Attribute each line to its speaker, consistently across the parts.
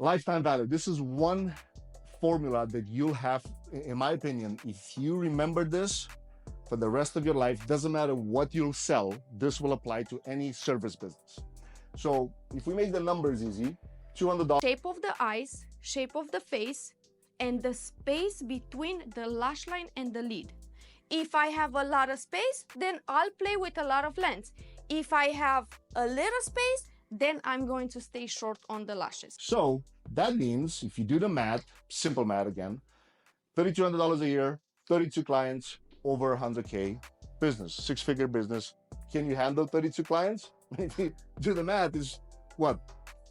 Speaker 1: Lifetime value. This is one formula that you'll have, in my opinion, if you remember this for the rest of your life, doesn't matter what you'll sell, this will apply to any service business. So if we make the numbers easy, $200.
Speaker 2: Shape of the eyes, shape of the face, and the space between the lash line and the lid. If I have a lot of space, then I'll play with a lot of length. If I have a little space, then I'm going to stay short on the lashes.
Speaker 1: So that means if you do the math, simple math again, $3,200 a year, 32 clients, over 100K business, six-figure business. Can you handle 32 clients? If you do the math, is what?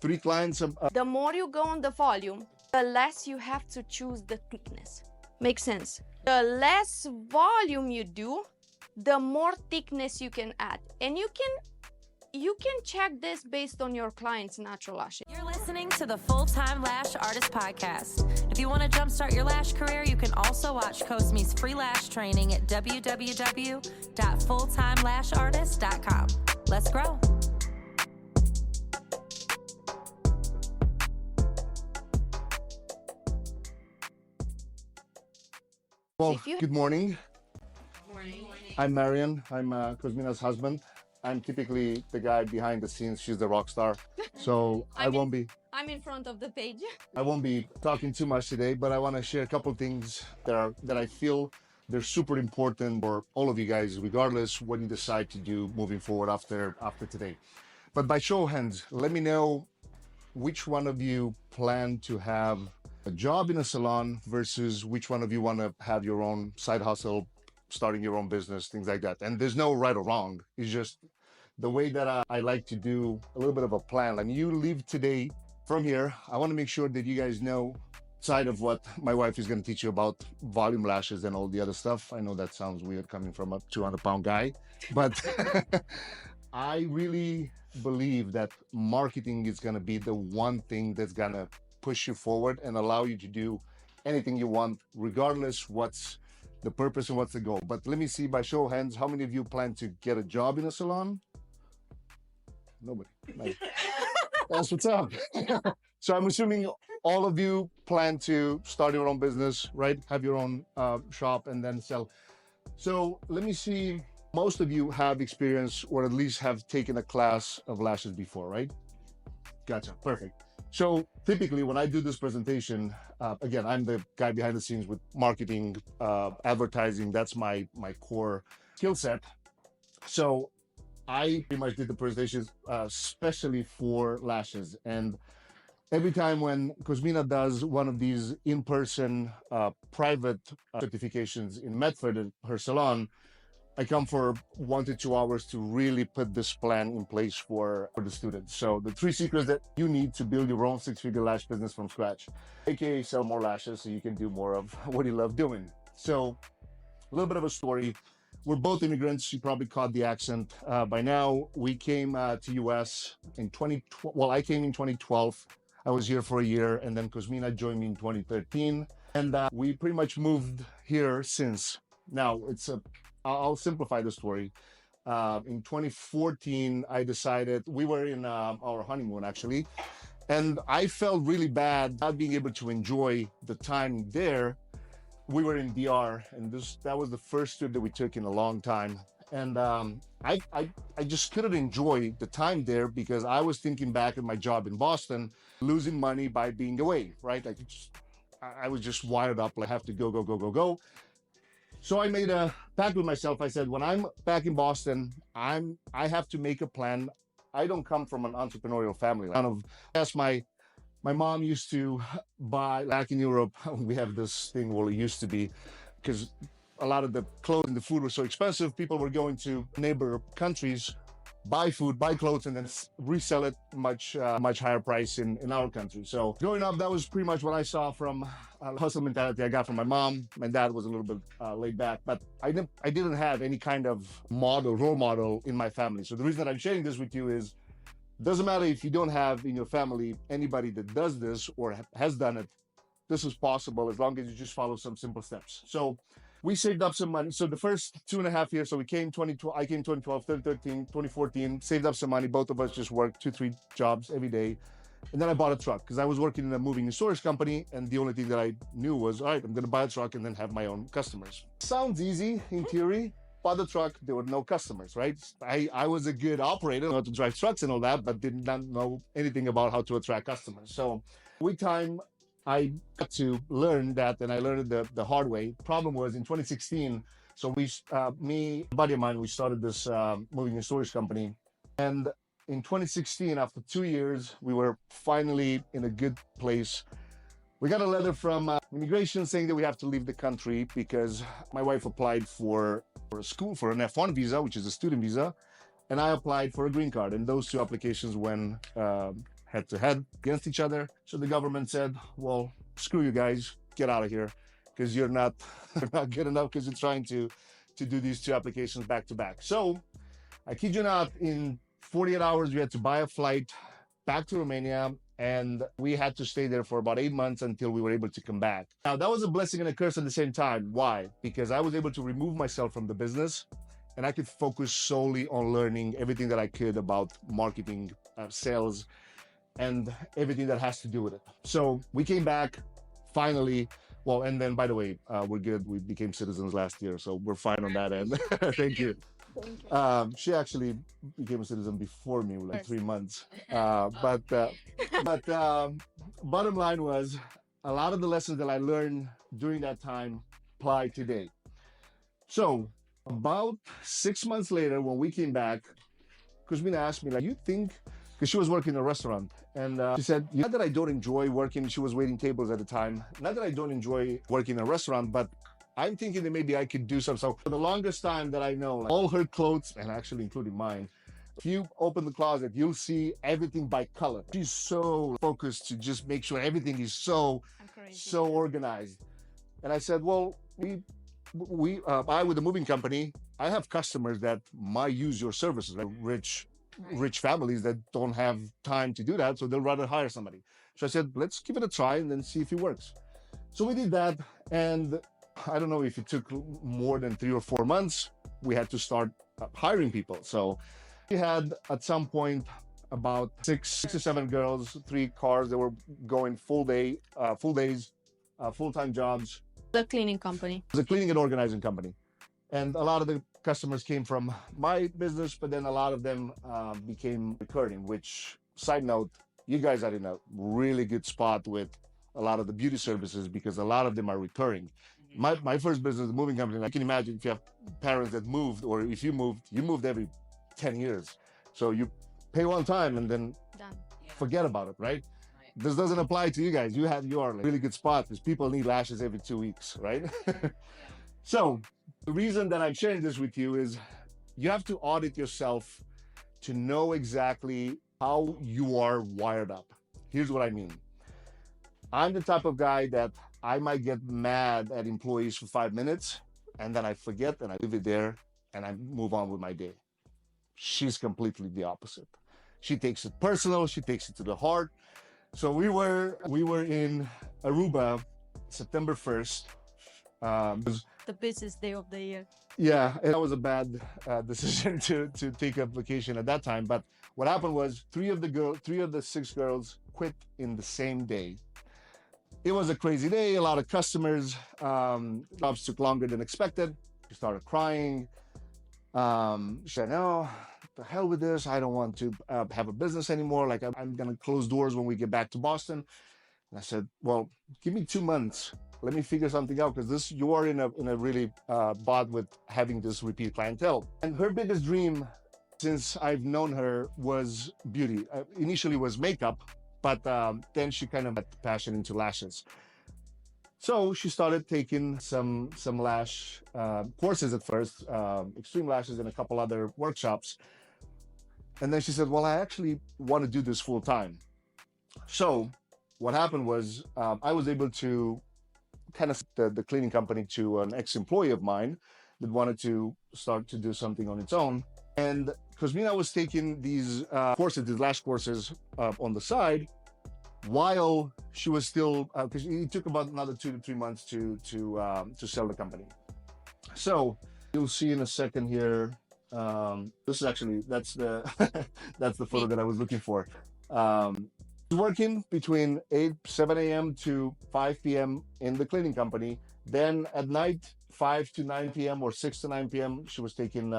Speaker 1: 3 clients
Speaker 2: The more you go on the volume, the less you have to choose the thickness. Makes sense. The less volume you do, the more thickness you can add. And you can check this based on your client's natural lashes.
Speaker 3: You're listening to the Time Lash Artist podcast. If you want to jumpstart your lash career, you can also watch Cosmi's free lash training at www.fulltimelashartist.com. Let's grow.
Speaker 1: Well, good morning.
Speaker 2: Morning.
Speaker 1: I'm Marian. I'm Cosmina's husband. I'm typically the guy behind the scenes. She's the rock star. So I'm
Speaker 2: in front of the page.
Speaker 1: I won't be talking too much today, but I want to share a couple of things that I feel they're super important for all of you guys, regardless what you decide to do moving forward after today. But by show of hands, let me know which one of you plan to have a job in a salon versus which one of you want to have your own side hustle, starting your own business, things like that. And there's no right or wrong. It's just the way that I like to do a little bit of a plan. Like you leave today from here, I want to make sure that you guys know side of what my wife is going to teach you about volume lashes and all the other stuff. I know that sounds weird coming from a 200-pound guy, but I really believe that marketing is going to be the one thing that's going to push you forward and allow you to do anything you want, regardless what's the purpose and what's the goal. But let me see by show of hands, how many of you plan to get a job in a salon? Nobody. Nice. That's what's up. So I'm assuming all of you plan to start your own business, right? Have your own shop and then sell. So let me see, most of you have experience or at least have taken a class of lashes before, right? Gotcha, perfect. So typically when I do this presentation, again, I'm the guy behind the scenes with marketing, advertising. That's my core skill set. So I pretty much did the presentations, especially for lashes. And every time when Cosmina does one of these in-person private certifications in Medford, her salon, I come for 1 to 2 hours to really put this plan in place for the students. So the 3 secrets that you need to build your own six-figure lash business from scratch, aka sell more lashes so you can do more of what you love doing. So a little bit of a story. We're both immigrants. You probably caught the accent by now. We came to US in 2012. Well, I came in 2012. I was here for a year, and then Cosmina joined me in 2013. And we pretty much moved here since. Now, I'll simplify the story. In 2014, I decided, we were in our honeymoon actually, and I felt really bad not being able to enjoy the time there. We were in DR, and that was the first trip that we took in a long time. And I just couldn't enjoy the time there because I was thinking back at my job in Boston, losing money by being away, right? I was just wired up, like I have to go. So I made a pact with myself. I said, when I'm back in Boston, I have to make a plan. I don't come from an entrepreneurial family. As my mom used to buy, back in Europe, we have this thing, well, it used to be, because a lot of the clothes and the food were so expensive, people were going to neighbor countries, buy food, buy clothes, and then resell it much higher price in our country. So growing up, that was pretty much what I saw from hustle mentality I got from my mom. My dad was a little bit laid back, but I didn't have any kind of role model in my family. So the reason that I'm sharing this with you is, doesn't matter if you don't have in your family anybody that does this or has done it, this is possible as long as you just follow some simple steps. So we saved up some money. So the first 2.5 years, so I came 2012, 2013, 2014, saved up some money. Both of us just worked 2-3 jobs every day. And then I bought a truck because I was working in a moving and storage company, and the only thing that I knew was, all right, I'm going to buy a truck and then have my own customers. Sounds easy in theory. Bought the truck, there were no customers, right? I was a good operator, know how to drive trucks and all that, but did not know anything about how to attract customers. So with time, I got to learn that, and I learned it the hard way. Problem was in 2016, so me, a buddy of mine, we started this moving and storage company. And in 2016, after 2 years, we were finally in a good place. We got a letter from immigration saying that we have to leave the country because my wife applied for a school, for an F1 visa, which is a student visa, and I applied for a green card. And those two applications went head to head against each other. So the government said, well, screw you guys, get out of here, because you're not good enough because you're trying to do these two applications back to back. So I kid you not, in 48 hours, we had to buy a flight back to Romania, and we had to stay there for about 8 months until we were able to come back. Now, that was a blessing and a curse at the same time. Why? Because I was able to remove myself from the business, and I could focus solely on learning everything that I could about marketing, sales, and everything that has to do with it. So we came back finally. Well, and then, by the way, we're good. We became citizens last year, so we're fine on that end. Thank you. She actually became a citizen before me, like 3 months. But bottom line was, a lot of the lessons that I learned during that time apply today. So about 6 months later, when we came back, Cosmina asked me, like, you think, because she was working in a restaurant, and she said, not that I don't enjoy working, she was waiting tables at the time, not that I don't enjoy working in a restaurant, but I'm thinking that maybe I could do something. So for the longest time that I know, like, all her clothes, and actually including mine, if you open the closet, you'll see everything by color. She's so focused to just make sure everything is so organized. And I said, well, I with the moving company, I have customers that might use your services, like rich families that don't have time to do that, so they'll rather hire somebody. So I said, let's give it a try and then see if it works. So we did that, and I don't know if it took more than 3 or 4 months, we had to start hiring people. So we had at some point about 6 or 7 girls, 3 cars that were going full days, full-time jobs.
Speaker 2: The cleaning company.
Speaker 1: It was a cleaning and organizing company. And a lot of the customers came from my business, but then a lot of them became recurring, which, side note, you guys are in a really good spot with a lot of the beauty services because a lot of them are recurring. My first business, the moving company, I can imagine if you have parents that moved, or if you moved every 10 years. So you pay one time and then forget about it, right? This doesn't apply to you guys. You are in a really good spot because people need lashes every 2 weeks, right? So the reason that I'm sharing this with you is you have to audit yourself to know exactly how you are wired up. Here's what I mean. I'm the type of guy that I might get mad at employees for 5 minutes, and then I forget and I leave it there and I move on with my day. She's completely the opposite. She takes it personal. She takes it to the heart. So we were in Aruba, September 1st.
Speaker 2: The busiest day of the year.
Speaker 1: Yeah, and that was a bad decision to take a vacation at that time. But what happened was 3 of the 6 girls quit in the same day. It was a crazy day, a lot of customers. Jobs took longer than expected. She started crying. She said, no, the hell with this. I don't want to have a business anymore. Like, I'm going to close doors when we get back to Boston. And I said, well, give me 2 months. Let me figure something out, because you are in a really bad with having this repeat clientele. And her biggest dream since I've known her was beauty. Initially was makeup, but then she kind of had passion into lashes. So she started taking some lash courses at first, extreme lashes and a couple other workshops. And then she said, well, I actually want to do this full time. So what happened was I was able to kind of the cleaning company to an ex-employee of mine that wanted to start to do something on its own. And Cosmina was taking these courses, these lash courses on the side, while she was still, because it took about another 2 to 3 months to sell the company. So you'll see in a second here. This is actually that's the that's the photo that I was looking for. Working between 7 a.m. to 5 p.m. in the cleaning company. Then at night, 5 to 9 p.m. or 6 to 9 p.m., she was taking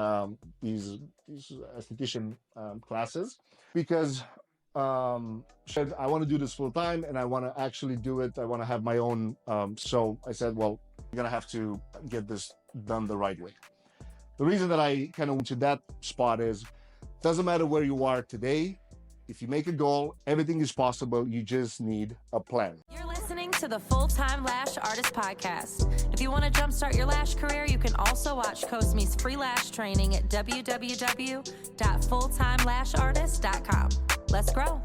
Speaker 1: these esthetician classes because she said, I want to do this full time and I want to actually do it. I want to have my own. So I said, well, you're going to have to get this done the right way. The reason that I kind of went to that spot is, doesn't matter where you are today. If you make a goal, everything is possible. You just need a plan.
Speaker 3: You're listening to the Full-Time Lash Artist Podcast. If you want to jumpstart your lash career, you can also watch Cosme's free lash training at www.fulltimelashartist.com. Let's grow.